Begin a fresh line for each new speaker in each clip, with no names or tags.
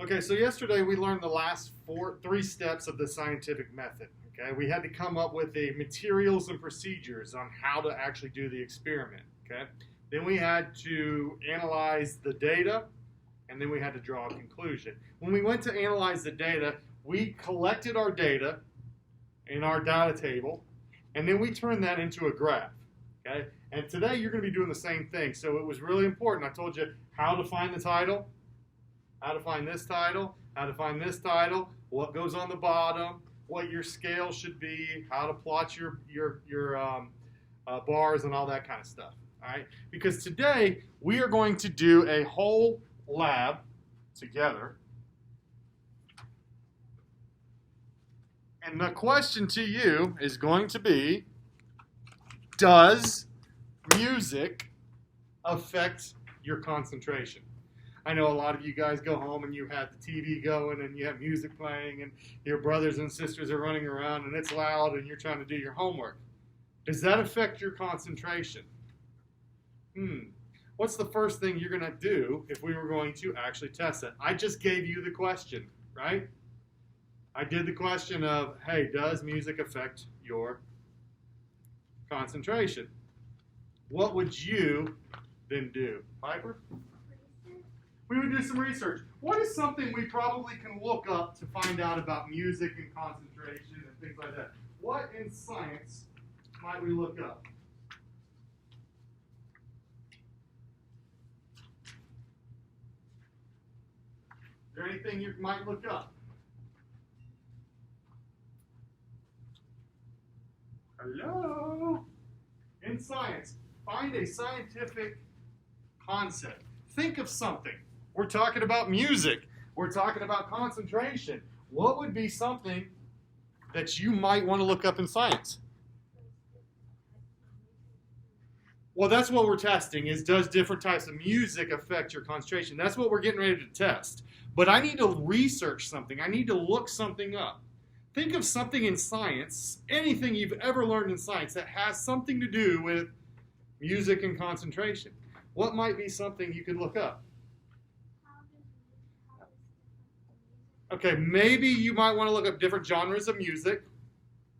Okay, so yesterday we learned the last three steps of the scientific method. Okay, we had to come up with the materials and procedures on how to actually do the experiment. Okay, then we had to analyze the data, and then we had to draw a conclusion. When we went to analyze the data, we collected our data in our data table, and then we turned that into a graph. Okay, and today you're going to be doing the same thing. So it was really important. I told you how to find the title, how to find this title, how to find this title, what goes on the bottom, what your scale should be, how to plot your bars and all that kind of stuff. All right, because today we are going to do a whole lab together. And the question to you is going to be, does music affect your concentration? I know a lot of you guys go home and you have the TV going and you have music playing and your brothers and sisters are running around and it's loud and you're trying to do your homework. Does that affect your concentration? What's the first thing you're going to do if we were going to actually test it? I just gave you the question, right? I did the question of, hey, does music affect your concentration? What would you then do? Piper? We would do some research. What is something we probably can look up to find out about music and concentration and things like that? What in science might we look up? Is there anything you might look up? Hello? In science, find a scientific concept. Think of something. We're talking about music. We're talking about concentration. What would be something that you might want to look up in science? Well, that's what we're testing is, does different types of music affect your concentration? That's what we're getting ready to test. But I need to research something. I need to look something up. Think of something in science, anything you've ever learned in science that has something to do with music and concentration. What might be something you could look up? Okay, maybe you might want to look up different genres of music.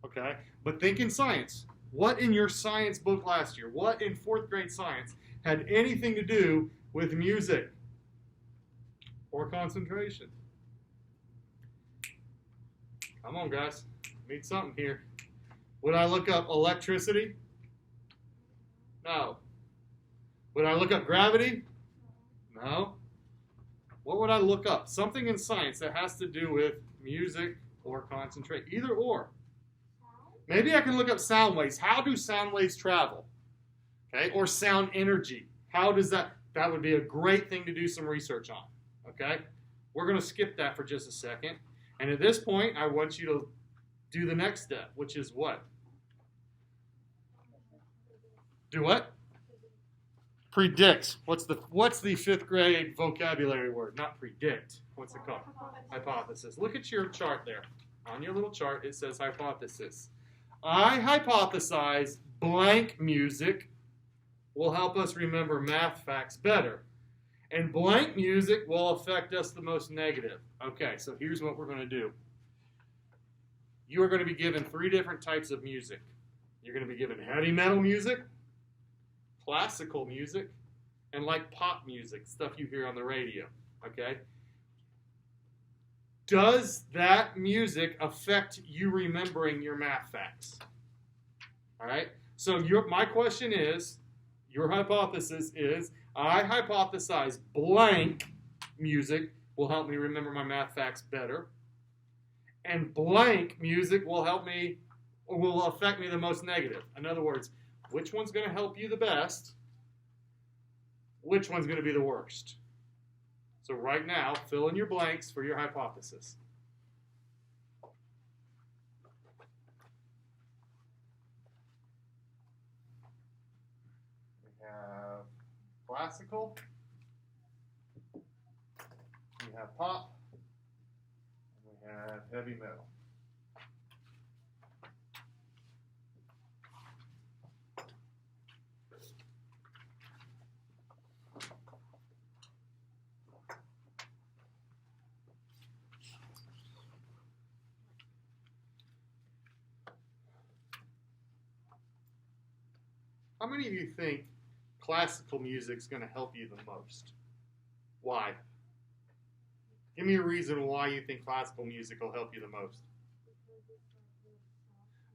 Okay, but think in science. What in your science book last year, what in 4th grade science had anything to do with music or concentration? Come on, guys. Need something here. Would I look up electricity? No. Would I look up gravity? No. What would I look up? Something in science that has to do with music or concentrate. Either or. Maybe I can look up sound waves. How do sound waves travel? Okay, or sound energy. How does that would be a great thing to do some research on. Okay? We're going to skip that for just a second. And at this point, I want you to do the next step, which is what? Do what? Predict. What's the 5th grade vocabulary word? Not predict. What's it called? Hypothesis. Look at your chart there. On your little chart, it says hypothesis. I hypothesize blank music will help us remember math facts better. And blank music will affect us the most negative. Okay, so here's what we're going to do. You are going to be given 3 different types of music. You're going to be given heavy metal music, classical music, and like pop music, stuff you hear on the radio. Okay? Does that music affect you remembering your math facts? All right? So my question is, your hypothesis is, I hypothesize blank music will help me remember my math facts better. And blank music will help me, or will affect me the most negative. In other words, which one's going to help you the best? Which one's going to be the worst? So right now, fill in your blanks for your hypothesis. We have classical. We have pop. And we have heavy metal. many of you think classical music's going to help you the most? Why? Give me a reason why you think classical music will help you the most.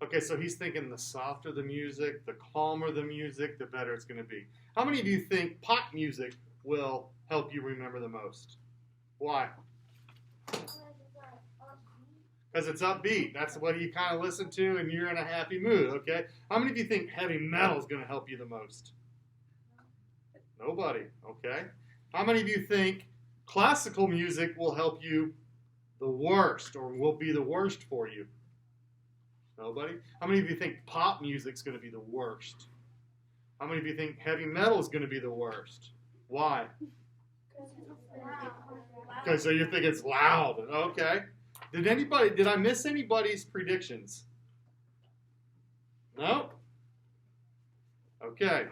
Okay, so he's thinking the softer the music, the calmer the music, the better it's going to be. How many of you think pop music will help you remember the most? Why? Because it's upbeat. That's what you kind of listen to and you're in a happy mood, okay? How many of you think heavy metal is going to help you the most? Nobody, okay? How many of you think classical music will help you the worst or will be the worst for you? Nobody? How many of you think pop music's going to be the worst? How many of you think heavy metal is going to be the worst? Why? Okay, so you think it's loud. Okay. Did I miss anybody's predictions? No? Okay.